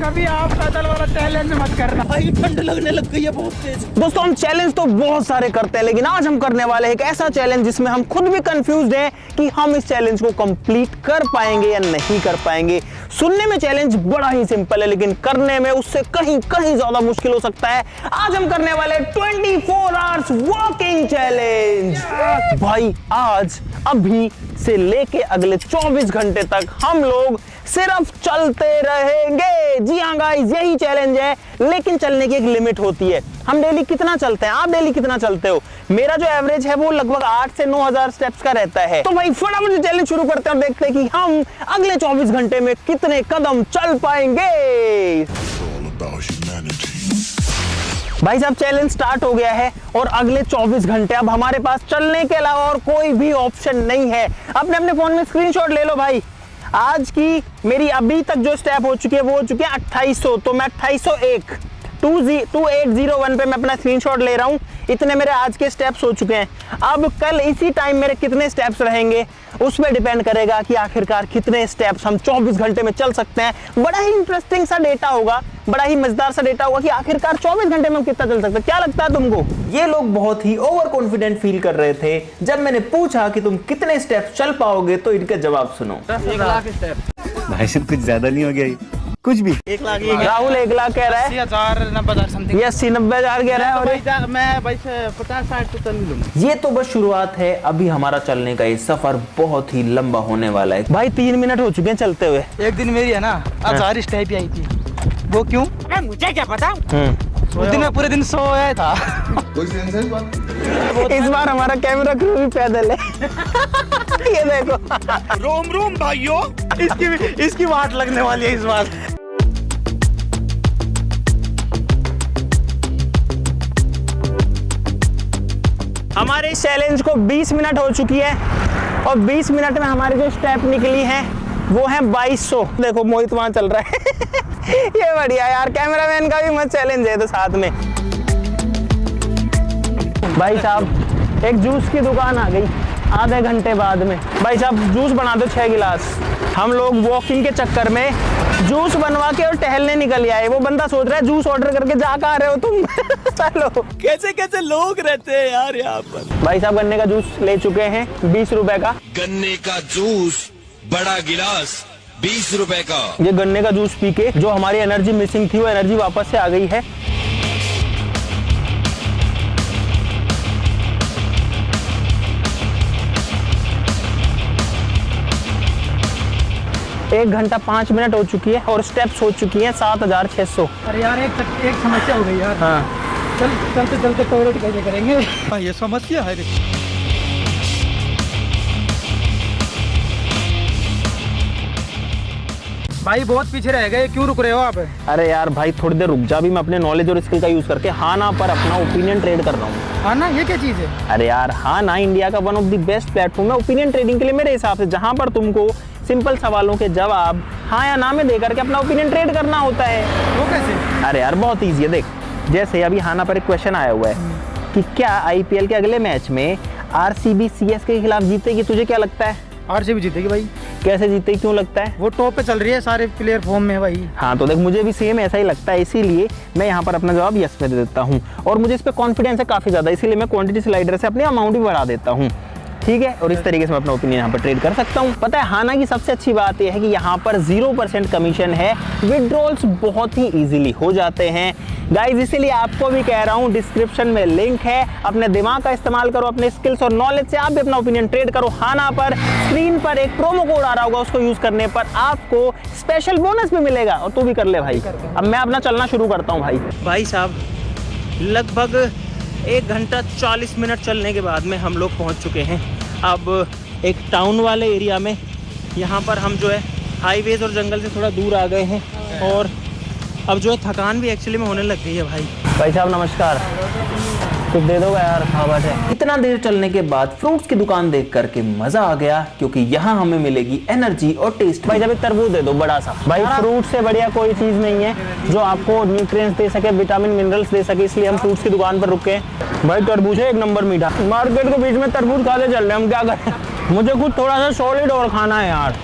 कभी आप पैदल वाला चैलेंज मत करना भाई, ठंड लगने लग गई है बहुत तेज। दोस्तों हम चैलेंज तो बहुत सारे करते हैं, लेकिन आज हम करने वाले हैं एक ऐसा चैलेंज जिसमें हम खुद भी कंफ्यूज्ड हैं कि हम इस चैलेंज को कंप्लीट कर पाएंगे या नहीं कर पाएंगे। सुनने में चैलेंज बड़ा ही सिंपल है, लेकिन करने में उससे कहीं कहीं ज्यादा मुश्किल हो सकता है। आज हम करने वाले 24 आवर्स वॉकिंग चैलेंज। भाई आज अभी से लेके अगले 24 घंटे तक हम लोग सिर्फ चलते रहेंगे। जी हाँ गाइस, यही चैलेंज है, लेकिन चलने की एक लिमिट होती है। हम डेली कितना चलते हैं, आप डेली कितना चलते हो? मेरा जो एवरेज है वो लगभग 8 से 9,000 स्टेप्स का रहता है। तो भाई फटाफट चैलेंज शुरू करते हैं और देखते हैं कि हम अगले 24 घंटे में कितने कदम चल पाएंगे। भाई साहब चैलेंज स्टार्ट हो गया है और अगले 24 घंटे अब हमारे पास चलने के अलावा और कोई भी ऑप्शन नहीं है। अपने अपने फोन में स्क्रीनशॉट ले लो भाई। आज की मेरी अभी तक जो स्टेप हो चुकी है वो हो चुकी है 2800, तो मैं 2801 2801 पे मैं अपना स्क्रीनशॉट ले रहा हूं। इतने मेरे आज के स्टेप्स हो चुके हैं। अब कल इसी टाइम मेरे कितने स्टेप्स रहेंगे उस पर डिपेंड करेगा कि आखिरकार कितने स्टेप्स हम 24 घंटे में चल सकते हैं। बड़ा ही इंटरेस्टिंग सा डेटा होगा, बड़ा ही मजेदार सा डेटा होगा कि आखिरकार 24 घंटे में हम कितना चल सकते हैं। क्या लगता है तुमको? ये लोग बहुत ही ओवर कॉन्फिडेंट फील कर रहे थे जब मैंने पूछा कि तुम कितने स्टेप्स चल पाओगे, तो इनका जवाब सुनो। 1 लाख स्टेप। भाई साहब कुछ ज्यादा नहीं हो गया ये? कुछ भी 1 लाख। राहुल 1 लाख कह रहा है, 80,000 90,000 समथिंग। ये 80-90,000 कह रहा है। और मैं भाई 50-60 तो चल लूंगा। ये तो बस शुरुआत है, अभी हमारा चलने का ये सफर बहुत ही लंबा होने वाला है। भाई 3 मिनट हो चुके हैं चलते हुए। एक दिन मेरी है ना 1000 स्टेप ही आई थी। वो क्यों? मुझे क्या पता। उस दिन मैं पूरे दिन सोया था। इस बार हमारा कैमरा क्रू भी पैदल है। ये देखो। रोम रोम भाइयों, इसकी वाट लगने वाली है इस बार। हमारे इस चैलेंज को 20 मिनट हो चुकी है और 20 मिनट में हमारी जो स्टेप निकली है वो है 2200। देखो मोहित वहां चल रहा है। ये बढ़िया यार, कैमरामैन का भी मस्त चैलेंज है तो साथ में। भाई साहब एक जूस की दुकान आ गई आधे घंटे बाद में। भाई साहब जूस बना दो 6 गिलास। हम लोग वॉकिंग के चक्कर में जूस बनवा के और टहलने निकल आए। वो बंदा सोच रहा है जूस ऑर्डर करके जा कहाँ रहे हो तुम? चलो कैसे कैसे लोग रहते हैं यार यहाँ पर। भाई साहब गन्ने का जूस ले चुके हैं 20 रुपए का। गन्ने का जूस बड़ा गिलास 20 रुपए का। ये गन्ने का जूस पी के जो हमारी एनर्जी मिसिंग थी वो एनर्जी वापस से आ गई है। एक घंटा 5 मिनट हो चुकी है और स्टेप्स हो चुकी हैं 7600। अरे यार एक समस्या हो गई यार। हाँ चलते चलते टॉयलेट कैसे करेंगे? हाँ ये समस्या है। भाई बहुत पीछे रह गए, क्यों रुक रहे हो आप? अरे यार भाई थोड़ी देर रुक जा, भी मैं अपने नॉलेज और स्किल का यूज करके हाँ ना पर अपना ओपिनियन ट्रेड कर रहा हूँ। हाँ ना, ये क्या चीज है? अरे यार हाँ ना इंडिया का one of the best platform है ओपिनियन ट्रेडिंग के लिए मेरे हिसाब से, जहाँ पर तुमको सिंपल सवालों के जवाब हाँ या ना में देकर के अपना ओपिनियन ट्रेड करना होता है। वो कैसे? अरे यार बहुत ईजी है। देख जैसे अभी हाँ ना पर एक क्वेश्चन आया हुआ है कि क्या IPL के अगले मैच में RCB CSK के खिलाफ जीतेगी? तुझे क्या लगता है? RCB जीतेगी भाई। कैसे जीतेगी, क्यों लगता है? वो टॉप पे चल रही है, सारे प्लेयर फॉर्म में है भाई। हाँ तो देख मुझे भी सेम ऐसा ही लगता है, इसीलिए मैं यहाँ पर अपना जवाब यस पे दे देता हूँ और मुझे इस पे कॉन्फिडेंस है काफी ज्यादा, इसीलिए मैं क्वांटिटी स्लाइडर से अपनी अमाउंट भी बढ़ा देता हूँ। ठीक है, और इस तरीके से मैं अपना ओपिनियन यहाँ पर ट्रेड कर सकता हूँ। पता है हाना की सबसे अच्छी बात यह है कि यहाँ पर 0% कमीशन है, विड्रॉल्स बहुत ही इजीली हो जाते हैं गाइज। इसीलिए आपको भी कह रहा हूँ डिस्क्रिप्शन में लिंक है, अपने दिमाग का इस्तेमाल करो, अपने स्किल्स और नॉलेज से आप भी अपना ओपिनियन ट्रेड करो। हाना पर स्क्रीन पर एक प्रोमो कोड आ रहा होगा, उसको यूज करने पर आपको स्पेशल बोनस भी मिलेगा और तू भी कर ले भाई। अब मैं अपना चलना शुरू करता हूँ भाई साहब लगभग 1 घंटा 40 मिनट चलने के बाद में हम लोग पहुंच चुके हैं अब एक टाउन वाले एरिया में। यहाँ पर हम जो है हाईवेज और जंगल से थोड़ा दूर आ गए हैं और अब जो है थकान भी एक्चुअली में होने लग गई है भाई साहब नमस्कार, कुछ दे दो यार, खावट है। इतना देर चलने के बाद फ्रूट्स की दुकान देख करके मजा आ गया, क्योंकि यहाँ हमें मिलेगी एनर्जी और टेस्ट। भाई जब एक तरबूज दे दो बड़ा सा। भाई फ्रूट से बढ़िया कोई चीज नहीं है जो आपको न्यूट्रिएंट्स दे सके, विटामिन मिनरल्स दे सके, इसलिए हम फ्रूट्स की दुकान पर रुके। भाई तरबूज है 1 नंबर मीठा। मार्केट के बीच में तरबूज खाते चल रहे हम, क्या करें? मुझे खुद थोड़ा सा सॉलिड और खाना है यार।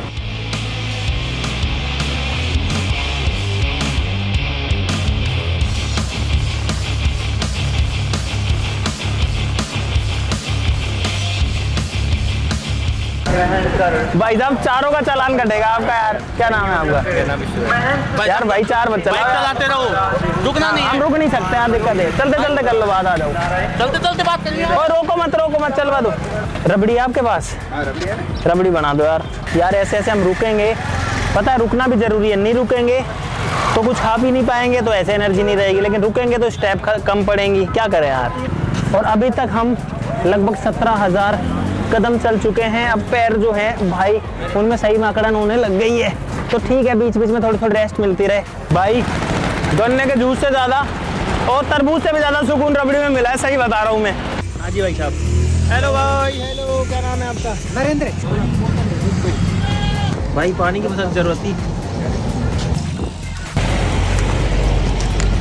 भाई साहब चारों का चालान कटेगा आपका यार। क्या नाम है आपका? यार भाई 4 बज चला, चलाते रहो, रुकना नहीं। हम रुक नहीं सकते यार, दिक्कत है। चलते चलते कर लो, बात आ जाओ। चलते चलते बात करिए। और रोको मत चलवा दो। रबड़ी आपके पास? रबड़ी बना दो यार। यार ऐसे ऐसे हम रुकेंगे, पता है रुकना भी जरूरी है। नहीं रुकेंगे तो कुछ खा भी नहीं पाएंगे, तो ऐसे एनर्जी नहीं रहेगी, लेकिन रुकेंगे तो स्टेप कम पड़ेंगी। क्या करें यार। और अभी तक हम लगभग 17,000 कदम चल चुके हैं। अब पैर जो है भाई उनमें सही माकड़न होने लग गई है, तो ठीक है बीच बीच में थोड़ी थोड़ी रेस्ट मिलती रहे। भाई गन्ने के जूस से ज़्यादा और तरबूज से भी ज़्यादा सुकून रबड़ी में मिला है, सही बता रहा हूँ मैं। हाँ जी भाई साहब। हेलो भाई, हेलो, क्या नाम है आपका? नरेंद्र। भाई पानी की बहुत ज़रूरत थी।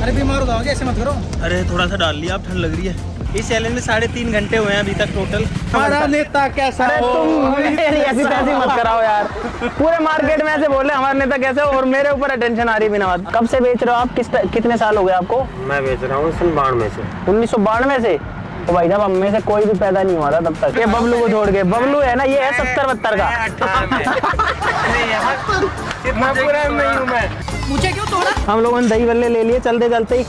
अरे बीमार हो जाओगे, ऐसे मत करो। अरे थोड़ा सा डाल लिया, अब ठंड लग रही है। इस चैलेंज में 3.5 घंटे हुए हैं अभी तक टोटल। हमारा नेता कैसा अरे हो? तुम ऐसी तैसी मत कराओ यार। पूरे मार्केट में ऐसे बोले हमारा नेता कैसे हो, और मेरे ऊपर अटेंशन आ रही है बिना बात। कब से बेच रहे हो आप? कितने साल हो गए आपको? मैं बेच रहा हूँ 1992 से। 1992 से? तो भाई साहब हम में से कोई भी पैदा नहीं हुआ था तब तक। ये बबलू को छोड़ के, बबलू है ना, ये है 70-72 का। इतना पूरा नहीं हूँ मैं। मुझे क्यों तोड़ा? हम लोगों ने दही बल्ले ले लिए, चलते चलते ही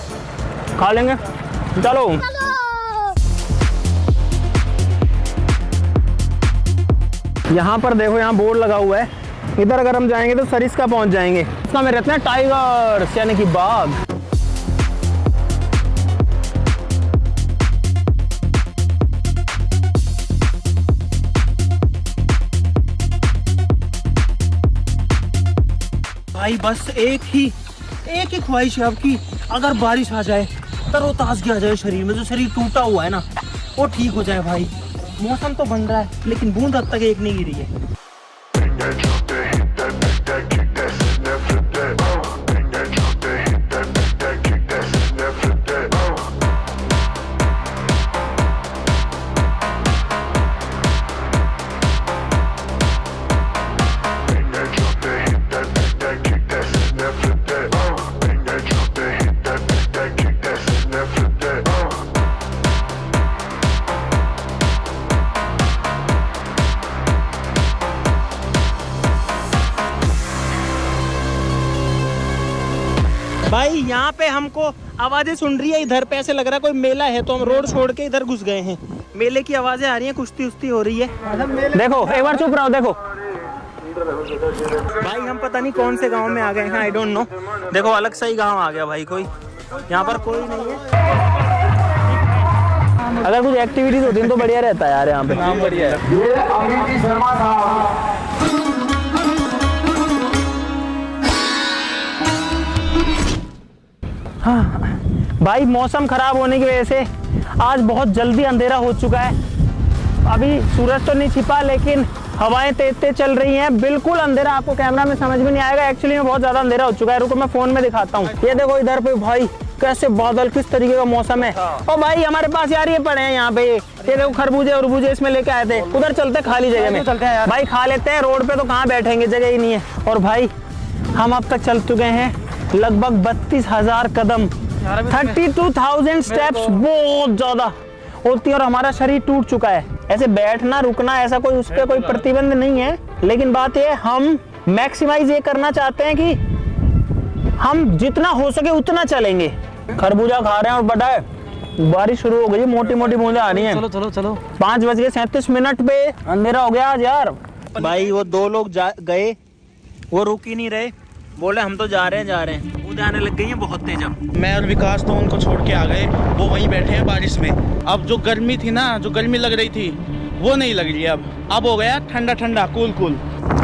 खा लेंगे। चलो यहाँ पर देखो, यहाँ बोर्ड लगा हुआ है। इधर अगर हम जाएंगे तो सरिस्का पहुँच जाएंगे। इसका में रहते हैं टाइगर्स, यानी कि बाघ। भाई बस एक ही ख्वाहिश है आपकी, अगर बारिश आ जाए, तरोताजगी आ जाए शरीर में, जो शरीर टूटा हुआ है ना वो ठीक हो जाए। भाई मौसम तो बन रहा है, लेकिन बूंद अब तक एक नहीं गिरी है। भाई यहाँ पे हमको आवाजें सुन रही है, इधर पे ऐसे लग रहा है कोई मेला है, तो हम रोड छोड़ के इधर घुस गए हैं। मेले की आवाजें आ रही हैं, कुश्ती उश्ती हो रही है। देखो एक बार चुप रहो, देखो भाई हम पता नहीं कौन से गांव में आ गए हैं, आई डोंट नो। देखो अलग सा ही गांव आ गया भाई, कोई यहाँ पर कोई नहीं है। अगर कुछ एक्टिविटीज होती है तो बढ़िया रहता है यार यहाँ पे। नाम बढ़िया है। हाँ भाई, मौसम खराब होने की वजह से आज बहुत जल्दी अंधेरा हो चुका है। अभी सूरज तो नहीं छिपा, लेकिन हवाएं तेज तेज चल रही हैं, बिल्कुल अंधेरा। आपको कैमरा में समझ में नहीं आएगा, एक्चुअली में बहुत ज्यादा अंधेरा हो चुका है। रुको मैं फोन में दिखाता हूँ। ये देखो इधर पे भाई कैसे बादल, किस तरीके का मौसम है। और भाई हमारे पास यार ये पड़े हैं यहाँ पे, ये देखो खरबूजे उरबूजे इसमें लेके आए थे। उधर चलते खाली जगह में, चलते हैं यार भाई, खा लेते हैं। रोड पे तो कहाँ बैठेंगे, जगह ही नहीं है। और भाई हम अब तक चल चुके हैं लगभग 32,000 कदम, 32,000 स्टेप्स, बहुत ज्यादा होती है। और हमारा शरीर टूट चुका है। ऐसे बैठना रुकना ऐसा कोई उस पर कोई प्रतिबंध नहीं है, लेकिन बात ये हम मैक्सिमाइज ये करना चाहते हैं कि हम जितना हो सके उतना चलेंगे। खरबूजा खा रहे हैं और बड़ा है, बारिश शुरू हो गई, मोटी मोटी बूंदें आ रही हैं। चलो चलो चलो, 5:37 पे अंधेरा हो गया आज यार। भाई वो 2 लोग गए, वो रुक ही नहीं रहे, बोले हम तो जा रहे हैं। बूंदें आने लग गई हैं बहुत तेज। अब मैं और विकास तो उनको छोड़ के आ गए, वो वहीं बैठे हैं बारिश में। अब जो गर्मी थी ना, जो गर्मी लग रही थी वो नहीं लग रही है। अब हो गया ठंडा ठंडा, कूल कूल।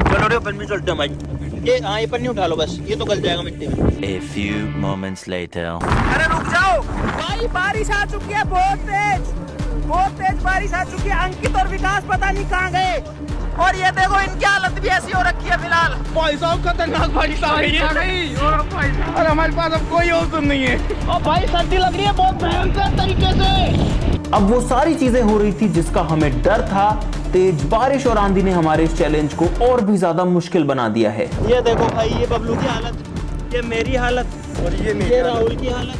चलो रे पन्नी चलते हैं भाई। ये हाँ ये पन्नी उठा लो बस, ये तो गल जाएगा मिट्टी में। A few moments later. अरे रुक जाओ भाई, बारिश आ चुकी है, बहुत तेज बारिश आ चुकी है। अंकित और विकास पता नहीं कहाँ गए, और ये देखो इनकी हालत भी ऐसी हो रखी है फिलहाल। भाई साहब खतरनाक बारिश आ गई है और हमारे पास अब कोई ऑप्शन नहीं है। और भाई सर्दी लग रही है बहुत भयंकर तरीके से। अब वो सारी चीजें हो रही थी जिसका हमें डर था। तेज बारिश और आंधी ने हमारे इस चैलेंज को और भी ज्यादा मुश्किल बना दिया है। ये देखो भाई, ये बबलू की हालत, ये मेरी हालत, और ये राहुल की हालत।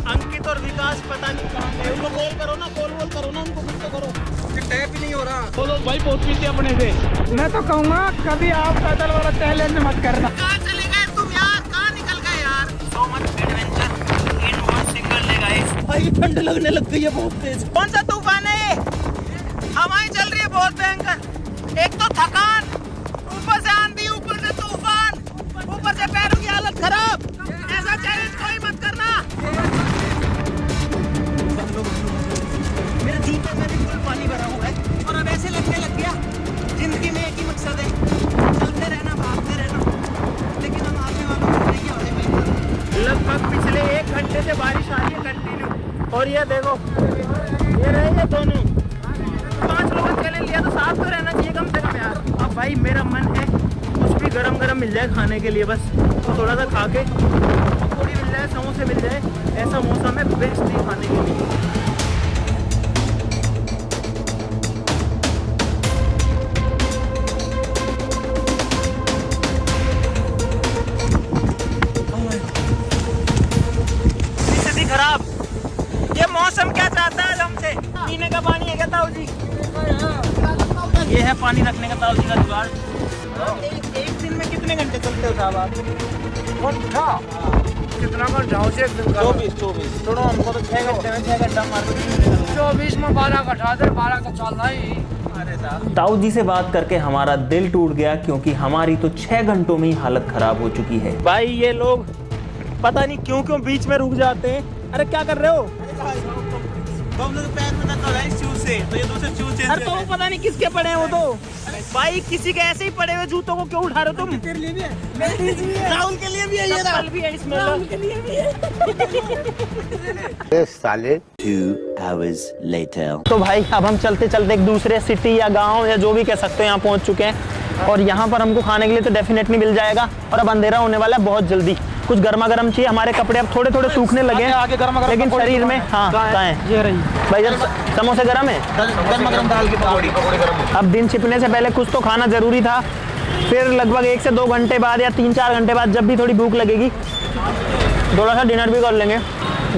अंकित और विकास पता नहीं कहाँ गए। उनको कॉल करो ना, कॉल करो ना उनको, कुछ तो करो। टैप ही नहीं हो रहा। वो लोग भाई बहुत पीते अपने से। मैं तो कहूँगा कभी आप पैदल वाला चैलेंज मत करना। कहाँ चले गए तुम यार, कहाँ निकल गए यार? So much adventure in one single day guys। भाई ठंड लगने लग गई है बहुत तेज। कौन सा तूफान है? हवाएं चल रही है बहुत भयंकर। एक तो थकान, ऊपर से आंधी, ऊपर से तूफान, ऊपर से पैरों की हालत खराब। ऐसा चैलेंज कोई मत करना। मेरे जूतों में भी फुल पानी भरा हुआ है और अब ऐसे लगने लग गया जिंदगी में एक ही मकसद है, चलते रहना, भागते रहना। लेकिन हम आगे वालों को नहीं आने देंगे। लगभग पिछले 1 घंटे से बारिश आ रही है कंटिन्यू, और ये देखो ये रहे ये दोनों 5 लोगों ने चैलेंज लिया तो साथ तो रहना चाहिए कम से कम यार। अब भाई मेरा मन है कुछ भी गरम गरम मिल जाए खाने के लिए, बस तो थोड़ा सा खा के, पकौड़ी मिल जाए, समोसे मिल जाए, ऐसा मौसम है बेस्ट ही खाने के लिए। स्थिति खराब। ये मौसम क्या चाहता है हमसे? पीने का पानी है क्या ताऊ जी? ये है पानी रखने का ताऊ जी का जुगाड़। एक दिन में कितने घंटे चलते हो साहब आप? कितना घंटा हो? 24। छोड़ो हमको तो 6 घंटे में 6 घंटा मार दो। 24 में 12 घटा दे, 12 तो चल रहा ही। अरे साहब ताऊ जी से बात करके हमारा दिल टूट गया, क्योंकि हमारी तो 6 घंटों में ही हालत खराब हो चुकी है। भाई ये लोग पता नहीं क्यों बीच में रुक जाते हैं। अरे क्या कर रहे हो? पैर में दर्द हो रहा है इस शूज से, तो ये दूसरे शूज चेंज। अरे तो वो पता नहीं किसके पड़े हैं वो तो। भाई किसी के ऐसे ही पड़े हुए जूतों को क्यों उठा रहे हो तुम? तेरे लिए भी है, मेरे लिए भी है, राहुल के लिए भी है, ये राहुल भी है इसमें, राहुल के लिए भी है। साले 2 hours later. तो भाई अब हम चलते चलते एक दूसरे सिटी या गांव या जो भी कह सकते हो यहाँ पहुँच चुके हैं, और यहाँ पर हमको खाने के लिए तो डेफिनेटली मिल जाएगा। और अब अंधेरा होने वाला है बहुत जल्दी, कुछ गर्मा गर्म चाहिए। हमारे कपड़े अब थोड़े थोड़े सूखने लगे हैं, लेकिन शरीर में हाँ कहाँ है ये रही भाई? जब समोसे गर्म है, गर्मा गर्म दाल की पकौड़ी गर्म। अब दिन छिपने से पहले कुछ तो खाना जरूरी था। फिर लगभग 1 से 2 घंटे बाद या 3-4 घंटे बाद जब भी थोड़ी भूख लगेगी, थोड़ा सा डिनर भी कर लेंगे।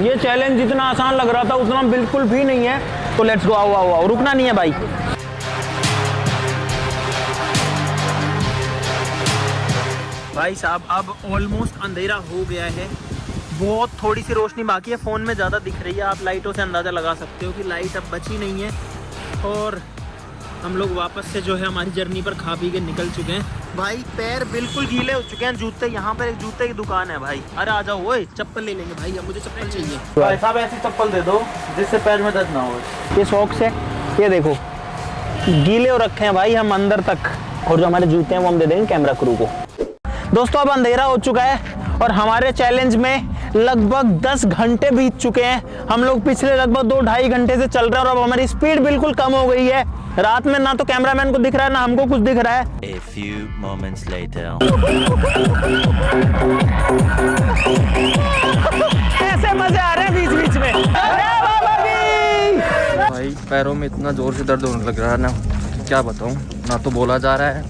ये चैलेंज जितना आसान लग रहा था उतना बिल्कुल भी नहीं है। तो लेट्स गो, आओ, रुकना नहीं है भाई। भाई साहब अब ऑलमोस्ट अंधेरा हो गया है, बहुत थोड़ी सी रोशनी बाकी है। फ़ोन में ज़्यादा दिख रही है, आप लाइटों से अंदाज़ा लगा सकते हो कि लाइट अब बची नहीं है। और हम लोग वापस से जो है हमारी जर्नी पर खा पी के निकल चुके हैं। भाई पैर बिल्कुल गीले हो चुके हैं। जूते, यहाँ पर एक जूते की दुकान है भाई। अरे आ जाओ, ओए चप्पल ले लेंगे भाई, अब मुझे चप्पल चाहिए। भाई साहब ऐसी चप्पल दे दो जिससे पैर में दर्द ना हो। ये शौक से, ये देखो गीले हो रखे हैं भाई हम अंदर तक, और जो हमारे जूते हैं वो हम दे देंगे कैमरा क्रू को। दोस्तों अब अंधेरा हो चुका है और हमारे चैलेंज में लगभग 10 घंटे बीत चुके हैं। हम लोग पिछले लगभग 2-2.5 घंटे से चल रहे हैं और अब हमारी स्पीड बिल्कुल कम हो गई है। रात में ना तो कैमरामैन को दिख रहा है ना हमको कुछ दिख रहा है। A few moments later. ऐसे मजे आ रहे हैं बीच बीच में। भाई पैरों में इतना जोर से दर्द होने लग रहा है ना, क्या बताऊं। ना तो बोला जा रहा है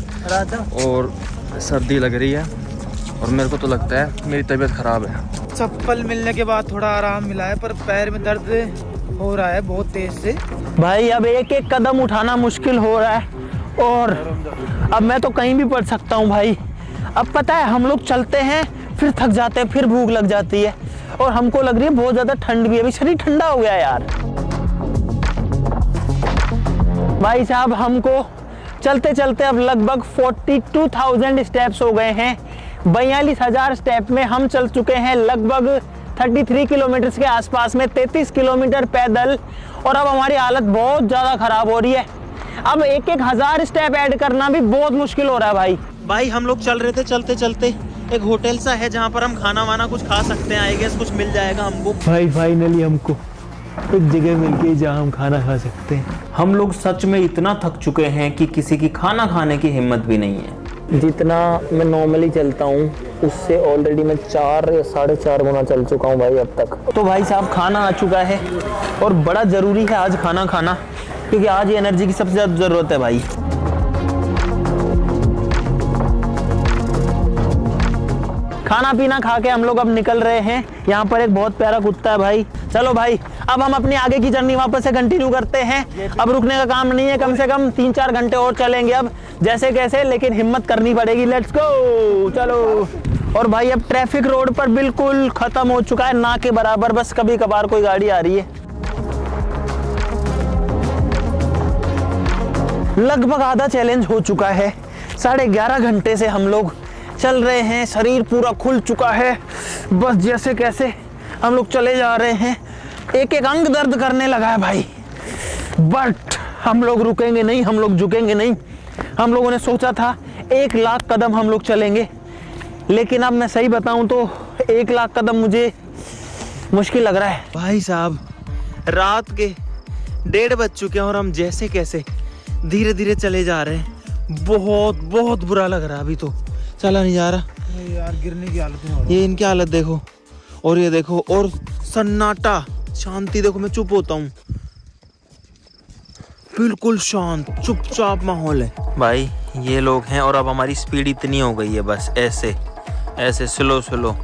और सर्दी लग रही है, और मेरे को तो लगता है मेरी तबीयत खराब है। चप्पल मिलने के बाद थोड़ा आराम मिला है, पर पैर में दर्द हो रहा है बहुत तेज से। भाई अब एक एक कदम उठाना मुश्किल हो रहा है, और अब मैं तो कहीं भी पड़ सकता हूँ भाई। अब पता है हम लोग चलते हैं, फिर थक जाते हैं, फिर भूख लग जाती है, और हमको लग रही है बहुत ज़्यादा ठंड भी है। अभी शरीर ठंडा हो गया यार। भाई साहब हमको चलते चलते अब लगभग 42,000 स्टेप्स हो गए हैं। 42,000 स्टेप में हम चल चुके हैं लगभग 33 किलोमीटर के आसपास में, 33 किलोमीटर पैदल, और अब हमारी हालत बहुत ज़्यादा ख़राब हो रही है। अब 1,000 स्टेप ऐड करना भी बहुत मुश्किल हो रहा है भाई हम लोग चल रहे थे, चलते चलते एक होटल सा है जहाँ पर हम खाना वाना कुछ खा सकते हैं। आई गेस कुछ मिल जाएगा हमको। भाई फाइनली हमको एक जगह मिल गई जहाँ हम खाना खा सकते हैं। हम लोग सच में इतना थक चुके हैं कि किसी की खाना खाने की हिम्मत भी नहीं है। जितना मैं नॉर्मली चलता हूँ उससे ऑलरेडी मैं 4 या 4.5 गुना चल चुका हूँ भाई अब तक। तो भाई साहब खाना आ चुका है, और बड़ा ज़रूरी है आज खाना खाना, क्योंकि आज एनर्जी की सबसे ज़्यादा ज़रूरत है भाई। खाना पीना खा के हम लोग अब निकल रहे हैं। यहाँ पर एक बहुत प्यारा कुत्ता है भाई। चलो भाई अब हम अपनी आगे की जर्नी वापस से कंटिन्यू करते हैं। अब रुकने का काम नहीं है, कम से कम 3-4 घंटे और चलेंगे अब जैसे कैसे, लेकिन हिम्मत करनी पड़ेगी। लेट्स गो, चलो। और भाई अब ट्रैफिक रोड पर बिल्कुल खत्म हो चुका है, ना के बराबर, बस कभी कभार कोई गाड़ी आ रही है। लगभग आधा चैलेंज हो चुका है। 11.5 घंटे से हम लोग चल रहे हैं, शरीर पूरा खुल चुका है, बस जैसे कैसे हम लोग चले जा रहे हैं। एक एक अंग दर्द करने लगा है भाई, बट हम लोग रुकेंगे नहीं, हम लोग झुकेंगे नहीं। हम लोगों ने सोचा था 1 लाख कदम हम लोग चलेंगे, लेकिन अब मैं सही बताऊं तो 1 लाख कदम मुझे मुश्किल लग रहा है। भाई साहब रात के 1:30 बज चुके हैं और हम जैसे कैसे धीरे धीरे चले जा रहे हैं। बहुत बुरा लग रहा है, अभी तो चला नहीं जा रहा यार, गिरने की हालत में। ये इनकी हालत देखो, और ये देखो, और सन्नाटा, शांति देखो। मैं चुप होता हूँ, बिल्कुल शांत चुपचाप माहौल है भाई। ये लोग हैं और अब हमारी स्पीड इतनी हो गई है, बस ऐसे ऐसे स्लो।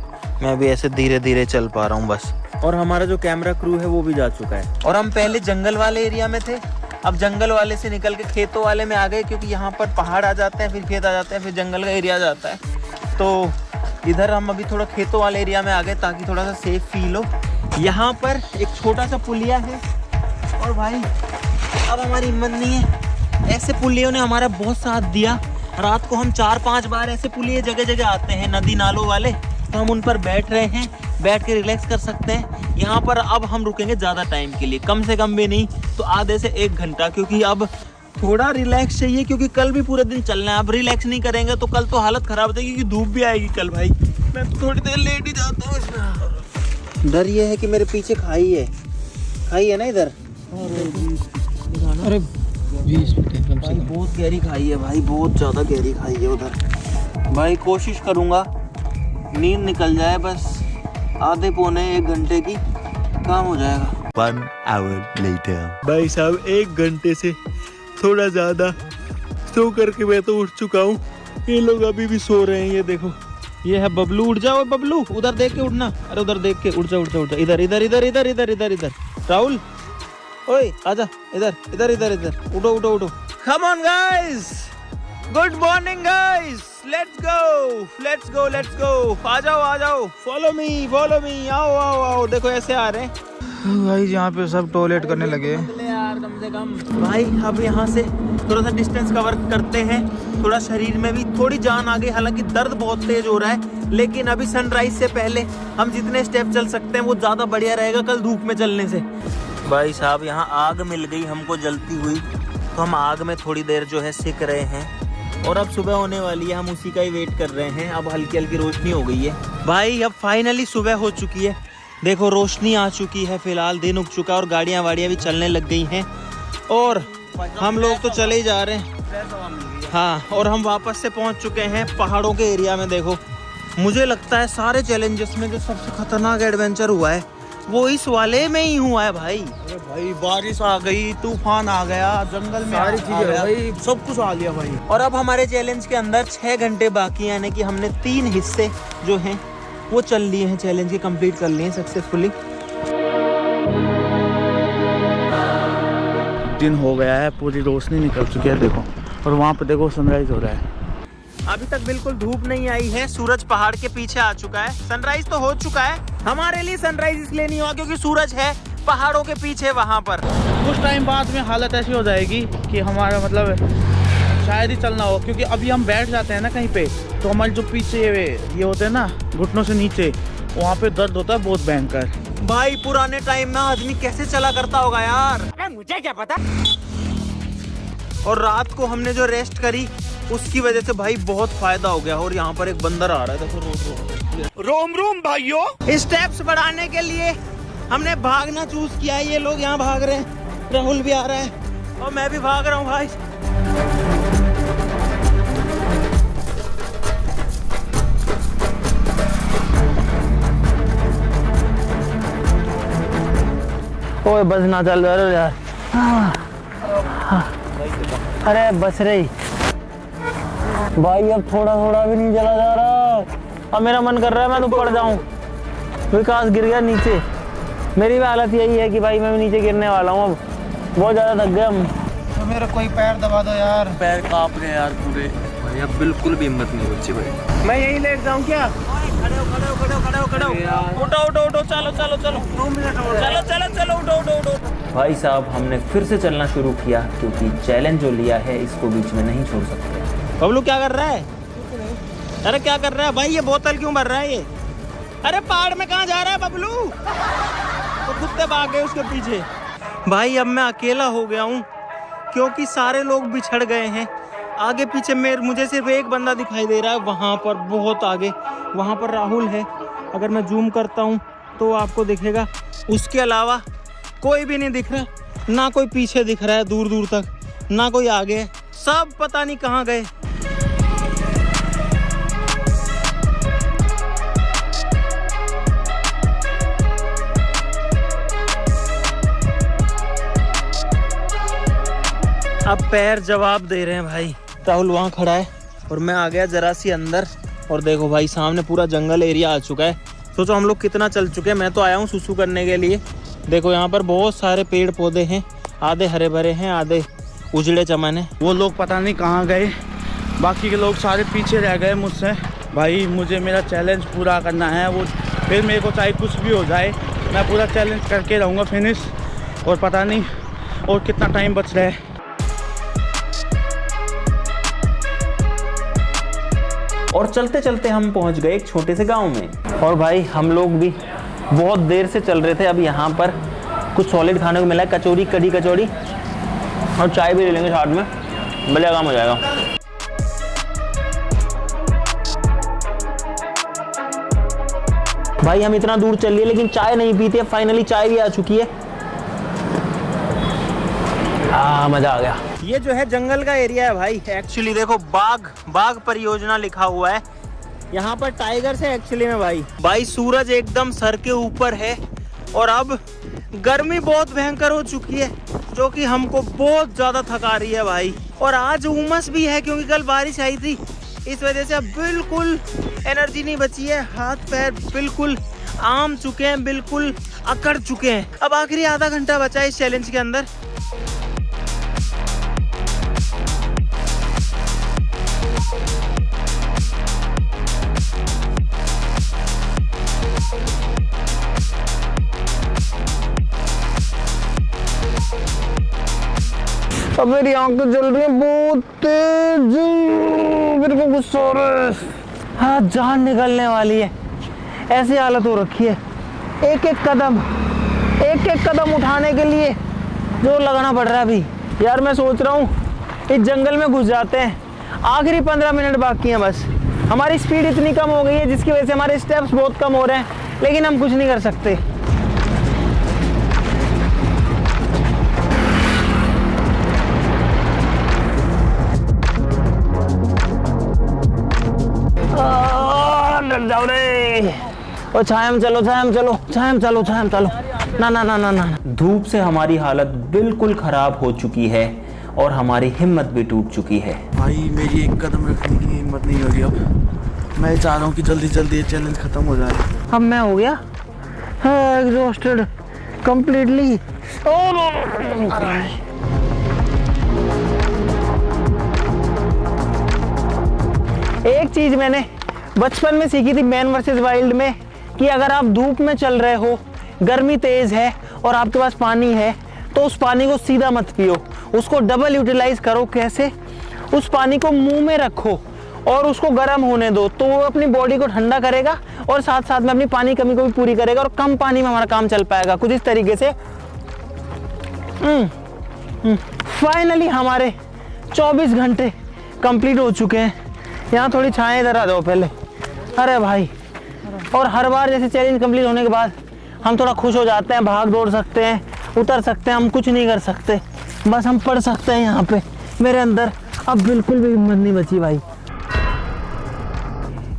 मैं भी ऐसे धीरे धीरे चल पा रहा हूँ बस। और हमारा जो कैमरा क्रू है वो भी जा चुका है। और हम पहले जंगल वाले एरिया में थे, अब जंगल वाले से निकल के खेतों वाले में आ गए, क्योंकि यहाँ पर पहाड़ आ जाते हैं, फिर खेत आ जाते हैं, फिर जंगल का एरिया आ जाता है। तो इधर हम अभी थोड़ा खेतों वाले एरिया में आ गए ताकि थोड़ा सा सेफ फील हो। यहाँ पर एक छोटा सा पुलिया है, और भाई अब हमारी हिम्मत नहीं है। ऐसे पुलियों ने हमारा बहुत साथ दिया। रात को हम 4-5 बार ऐसे पुलिये जगह जगह आते हैं, नदी नालों वाले, तो हम उन पर बैठ रहे हैं, बैठ के रिलैक्स कर सकते हैं। यहाँ पर अब हम रुकेंगे ज़्यादा टाइम के लिए, कम से कम भी नहीं तो आधे से 1 घंटा, क्योंकि अब थोड़ा रिलैक्स चाहिए, क्योंकि कल भी पूरे दिन चलना है। अब रिलैक्स नहीं करेंगे तो कल तो हालत ख़राब हो जाएगी, क्योंकि धूप भी आएगी कल भाई। मैं तो थोड़ी देर लेट ही जाता हूँ इसमें। डर ये है कि मेरे पीछे खाई है ना इधर। अरे 20 भाई बहुत गहरी खाई है भाई, बहुत ज़्यादा गहरी खाई है उधर। भाई कोशिश करूँगा नींद निकल जाए, बस आधे पौने 1 घंटे की काम हो जाएगा। 1 hour later. भाई साहब 1 घंटे से थोड़ा ज्यादा सो करके मैं तो उठ चुका हूँ। ये लोग अभी भी सो रहे हैं। ये देखो, ये है बबलू। उठ जाओ बबलू, उधर देख के उठना। अरे उधर देख के उठ जा। इधर राहुल, ओए आजा, इधर उठो। Come on guys, good morning guys, let's go. आ जाओ, फॉलो मी, आओ। देखो ऐसे आ रहे हैं भाई, यहाँ पे सब टॉयलेट करने लगे यार, कम से कम। भाई अब यहाँ से थोड़ा सा डिस्टेंस कवर करते हैं, थोड़ा शरीर में भी थोड़ी जान आ गई। हालांकि दर्द बहुत तेज हो रहा है, लेकिन अभी सनराइज से पहले हम जितने स्टेप चल सकते हैं वो ज़्यादा बढ़िया रहेगा कल धूप में चलने से। भाई साहब यहाँ आग मिल गई हमको जलती हुई, तो हम आग में थोड़ी देर जो है सिक रहे हैं। और अब सुबह होने वाली है, हम उसी का ही वेट कर रहे हैं। अब हल्की हल्की रोशनी हो गई है भाई, अब फाइनली सुबह हो चुकी है। देखो रोशनी आ चुकी है, फिलहाल दिन उग चुका है और गाड़ियाँ वाड़ियाँ भी चलने लग गई हैं। और हम लोग तो चले ही जा रहे हैं। हाँ, और हम वापस से पहुँच चुके हैं पहाड़ों के एरिया में। देखो मुझे लगता है सारे चैलेंजेस में जो सबसे खतरनाक एडवेंचर हुआ है वो इस वाले में ही हुआ है भाई। अरे भाई, बारिश आ गई, तूफान आ गया, जंगल में सारी चीजें भाई, सब कुछ आ गया भाई। और अब हमारे चैलेंज के अंदर 6 घंटे बाकी हैं, यानी कि हमने 3 हिस्से जो हैं वो चल लिए हैं, चैलेंज के कंप्लीट कर लिए हैं सक्सेसफुली। दिन हो गया है, पूरी रोशनी निकल चुकी है देखो, और वहाँ पे देखो सनराइज हो रहा है। अभी तक बिल्कुल धूप नहीं आई है, सूरज पहाड़ के पीछे आ चुका है। सनराइज तो हो चुका है, हमारे लिए सनराइज इसलिए नहीं हुआ क्योंकि सूरज है पहाड़ों के पीछे वहाँ पर। कुछ टाइम बाद में हालत ऐसी हो जाएगी कि हमारा मतलब शायद ही चलना हो, क्योंकि अभी हम बैठ जाते हैं ना कहीं पे, तो हमारे जो पीछे ये होते हैं ना घुटनों से नीचे, वहाँ पे दर्द होता है बहुत भयंकर। भाई पुराने टाइम में आदमी कैसे चला करता होगा यार, मुझे क्या पता। और रात को हमने जो रेस्ट करी उसकी वजह से भाई बहुत फायदा हो गया। और यहाँ पर एक बंदर आ रहा है, देखो रोम भाइयों। स्टेप्स बढ़ाने के लिए हमने भागना चूज किया है। ये लोग यहाँ भाग रहे हैं, राहुल भी आ रहा है और मैं भी भाग रहा हूँ भाई। ओए बस ना चल रहा यार। अरे बस रही भाई, अब थोड़ा थोड़ा भी नहीं चला जा रहा। अब मेरा मन कर रहा है मैं तो पड़ जाऊं। विकास गिर गया नीचे। मेरी भी हालत यही है कि भाई मैं भी नीचे गिरने वाला हूँ अब, बहुत ज़्यादा थक गए हम। तो मेरा कोई पैर दबा दो यार। पैर कांप रहे हैं यार पूरे भाई, अब बिल्कुल भी हिम्मत नहीं बची भाई। मैं यहीं लेट जाऊँ क्या? उठो चलो चलो चलो 2 मिनट और चलो उठो। भाई साहब हमने फिर से चलना शुरू किया क्योंकि चैलेंज जो लिया है इसको बीच में नहीं छोड़ सकते। बबलू क्या कर रहा है? अरे क्या कर रहा है भाई? ये बोतल क्यों भर रहा है ये? अरे पहाड़ में कहाँ जा रहा है बबलू? तो कुत्ते भाग गए उसके पीछे। भाई अब मैं अकेला हो गया हूँ क्योंकि सारे लोग बिछड़ गए हैं। आगे पीछे मुझे सिर्फ एक बंदा दिखाई दे रहा है, वहाँ पर बहुत आगे, वहाँ पर राहुल है। अगर मैं जूम करता हूँ तो आपको दिखेगा। उसके अलावा कोई भी नहीं दिख रहा, ना कोई पीछे दिख रहा है दूर दूर तक, ना कोई आगे है, सब पता नहीं कहाँ गए। अब पैर जवाब दे रहे हैं भाई। राहुल वहाँ खड़ा है और मैं आ गया जरा सी अंदर, और देखो भाई सामने पूरा जंगल एरिया आ चुका है। सोचो हम लोग कितना चल चुके हैं। मैं तो आया हूँ सुसु करने के लिए। देखो यहाँ पर बहुत सारे पेड़ पौधे हैं, आधे हरे भरे हैं, आधे उजड़े चमन है। वो लोग पता नहीं कहाँ गए, बाकी के लोग सारे पीछे रह गए मुझसे। भाई मुझे मेरा चैलेंज पूरा करना है, वो फिर मेरे को चाहे कुछ भी हो जाए मैं पूरा चैलेंज करके रहूँगा फिनिश। और पता नहीं और कितना टाइम बच रहा है। और चलते चलते हम पहुंच गए एक छोटे से गांव में। और भाई हम लोग भी बहुत देर से चल रहे थे। अब यहाँ पर कुछ सॉलिड खाने को मिला है, कचौड़ी, कड़ी कचौड़ी, और चाय भी ले लेंगे साथ में, बढ़िया काम हो जाएगा। भाई हम इतना दूर चल लिए लेकिन चाय नहीं पीते। फाइनली चाय भी आ चुकी है। मजा आ गया। ये जो है जंगल का एरिया है भाई। एक्चुअली देखो बाघ परियोजना लिखा हुआ है यहाँ पर। टाइगर से एक्चुअली में भाई सूरज एकदम सर के ऊपर है और अब गर्मी बहुत भयंकर हो चुकी है जो कि हमको बहुत ज्यादा थका रही है भाई। और आज उमस भी है क्योंकि कल बारिश आई थी, इस वजह से अब बिल्कुल एनर्जी नहीं बची है। हाथ पैर बिल्कुल आम चुके हैं, बिल्कुल अकड़ चुके हैं। अब आखिरी आधा घंटा बचा है इस चैलेंज के अंदर। अब मेरी आंखें जल रही है बहुत तेज, मेरे को गुस्सा हो रहा है। हाँ, जान निकलने वाली है, ऐसी हालत हो रखी है। एक एक कदम उठाने के लिए जो लगाना पड़ रहा है अभी। यार मैं सोच रहा हूँ इस जंगल में घुस जाते हैं। आखिरी 15 मिनट बाकी हैं बस। हमारी स्पीड इतनी कम हो गई है जिसकी वजह से हमारे स्टेप्स बहुत कम हो रहे हैं, लेकिन हम कुछ नहीं कर सकते। जाओ रे, और छाया में चलो। ना। धूप से हमारी हालत बिल्कुल खराब हो चुकी है और हमारी हिम्मत भी टूट चुकी है। भाई मेरी एक कदम रखने की हिम्मत नहीं हो रही। अब मैं चाह रहा हूँ कि जल्दी जल्दी ये चैलेंज खत्म हो जाए। अब मैं हो गया एग्जॉस्टेड कंप्लीटली। एक चीज मैंने बचपन में सीखी थी मैन वर्सेस वाइल्ड में कि अगर आप धूप में चल रहे हो, गर्मी तेज है और आपके पास पानी है, तो उस पानी को सीधा मत पियो, उसको डबल यूटिलाइज करो। कैसे? उस पानी को मुंह में रखो और उसको गर्म होने दो, तो वो अपनी बॉडी को ठंडा करेगा और साथ साथ में अपनी पानी कमी को भी पूरी करेगा और कम पानी में हमारा काम चल पाएगा। कुछ इस तरीके से। फाइनली हमारे 24 घंटे कंप्लीट हो चुके हैं। यहाँ थोड़ी छाया इधर आ जाओ पहले। अरे भाई, और हर बार जैसे चैलेंज कंप्लीट होने के बाद हम थोड़ा खुश हो जाते हैं, भाग दौड़ सकते हैं, उतर सकते हैं। हम कुछ नहीं कर सकते, बस हम पढ़ सकते हैं। यहाँ पे मेरे अंदर अब बिल्कुल भी हिम्मत नहीं बची भाई।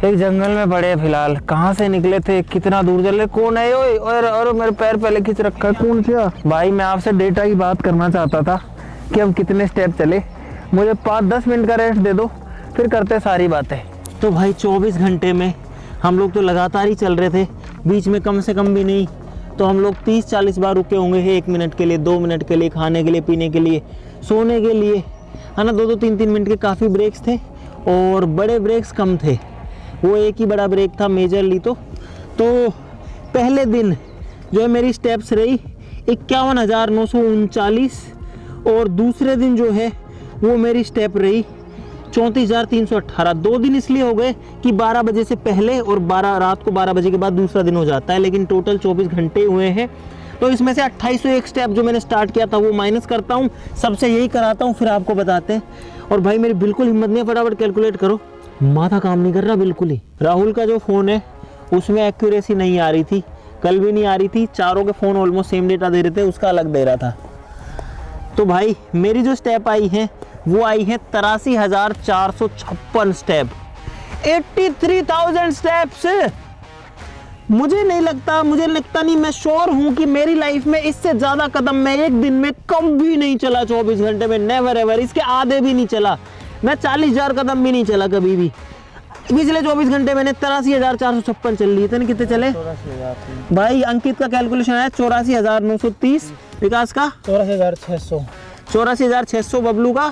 एक जंगल में पड़े फिलहाल। कहाँ से निकले थे, कितना दूर चले, कौन है? ओए और मेरे पैर पहले खींच रखा है, कौन था भाई? मैं आपसे डेटा की बात करना चाहता था कि हम कितने स्टेप चले। मुझे 5-10 मिनट का रेस्ट दे दो, फिर करते सारी बातें। तो भाई 24 घंटे में हम लोग तो लगातार ही चल रहे थे, बीच में कम से कम भी नहीं तो हम लोग 30-40 बार रुके होंगे 1 मिनट के लिए, 2 मिनट के लिए, खाने के लिए, पीने के लिए, सोने के लिए, है ना। 2-2, 3-3 मिनट के काफ़ी ब्रेक्स थे और बड़े ब्रेक्स कम थे। वो एक ही बड़ा ब्रेक था मेजरली। तो पहले दिन जो है मेरी स्टेप्स रही 51,939 और दूसरे दिन जो है वो मेरी स्टेप रही 34,318। 2 दिन इसलिए हो गए कि 12 बजे से पहले और रात को 12 बजे के बाद दूसरा दिन हो जाता है, लेकिन टोटल 24 घंटे हुए हैं। तो इसमें से 2801 स्टेप जो मैंने स्टार्ट किया था वो माइनस करता हूँ, सबसे यही कराता हूँ, फिर आपको बताते हैं। और भाई मेरी बिल्कुल हिम्मत नहीं है, फटाफट कैलकुलेट करो, माथा काम नहीं कर रहा बिल्कुल ही। राहुल का जो फ़ोन है उसमें एक्यूरेसी नहीं आ रही थी, कल भी नहीं आ रही थी। चारों के फ़ोन ऑलमोस्ट सेम डेटा दे रहे थे, उसका अलग दे रहा था। तो भाई मेरी जो स्टेप आई है वो आई है 83,456 स्टेप, 83,000 स्टेप्स। मुझे लगता नहीं, मैं श्योर हूं कि मेरी लाइफ में इससे ज्यादा कदम मैं एक दिन में कभी नहीं चला 24 घंटे में, नेवर एवर। इसके आधे भी नहीं चला, मैं 40,000 कदम भी नहीं चला कभी भी। पिछले 24 घंटे मैंने 83,456 चल लिए थे। कितने चले भाई? अंकित का कैलकुलेशन है 84,930, विकास का 84,600, 84,600, बबलू का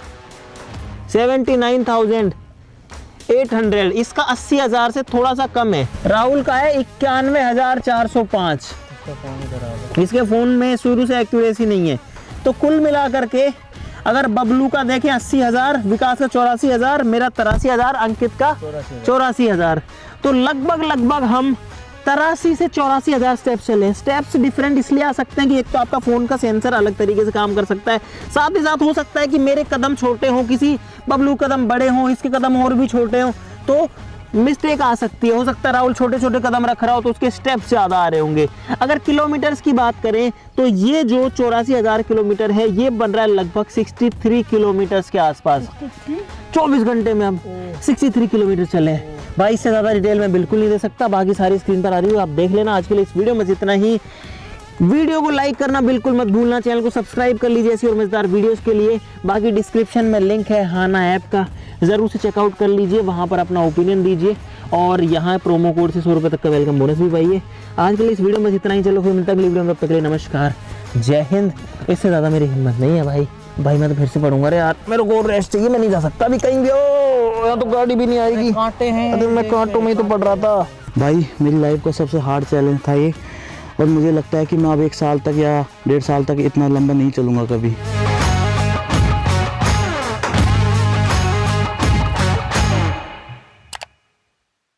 79,800, इसका 80,000 से थोड़ा सा कम है। राहुल का है 91,405, इसके फ़ोन में शुरू से एक्यूरेसी नहीं है। तो कुल मिला करके अगर बबलू का देखें 80,000, विकास का 84,000, मेरा 83,000, अंकित का 84,000, तो लगभग हम 83 से 84,000 स्टेप्स चले। स्टेप्स डिफरेंट इसलिए आ सकते हैं कि एक तो आपका फ़ोन का सेंसर अलग तरीके से काम कर सकता है, साथ ही साथ हो सकता है कि मेरे कदम छोटे हों, किसी बबलू कदम बड़े हों, इसके कदम और भी छोटे हों, तो मिस्टेक आ सकती है। हो सकता है राहुल छोटे छोटे कदम रख रहा हो तो उसके स्टेप्स ज़्यादा आ रहे होंगे। अगर किलोमीटर्स की बात करें तो ये जो 84,000 किलोमीटर है ये बन रहा है लगभग 63 किलोमीटर्स के आसपास। 24 घंटे में हम 63 किलोमीटर चले हैं भाई। इससे ज़्यादा डिटेल मैं बिल्कुल नहीं दे सकता, बाकी सारी स्क्रीन पर आ रही हो, आप देख लेना। आज के लिए इस वीडियो में इतना ही। वीडियो को लाइक करना बिल्कुल मत भूलना, चैनल को सब्सक्राइब कर लीजिए ऐसी और मज़ेदार वीडियोस के लिए। बाकी डिस्क्रिप्शन में लिंक है हाना ऐप का, ज़रूर से चेकआउट कर लीजिए, वहाँ पर अपना ओपिनियन दीजिए और यहाँ प्रोमो कोड से 100 रुपये तक का वेलकम बोनस भी पाइए। आज के लिए इस वीडियो में इतना ही। चलो फिर मिलता है अगली वीडियो में, तब तक के लिए नमस्कार, जय हिंद। इससे ज़्यादा मेरी हिम्मत नहीं है भाई। मैं तो फिर से पढ़ूंगा। अरे यार मेरे को रेस्ट चाहिए, मैं नहीं जा सकता अभी कहीं भी। ओ यहाँ तो गाड़ी भी नहीं आएगी, कांटे हैं। अरे मैं कांटों में ही तो पढ़ रहा था भाई। मेरी लाइफ का सबसे हार्ड चैलेंज था ये, और मुझे लगता है कि मैं अब 1 साल तक या 1.5 साल तक इतना लंबा नहीं चलूँगा कभी।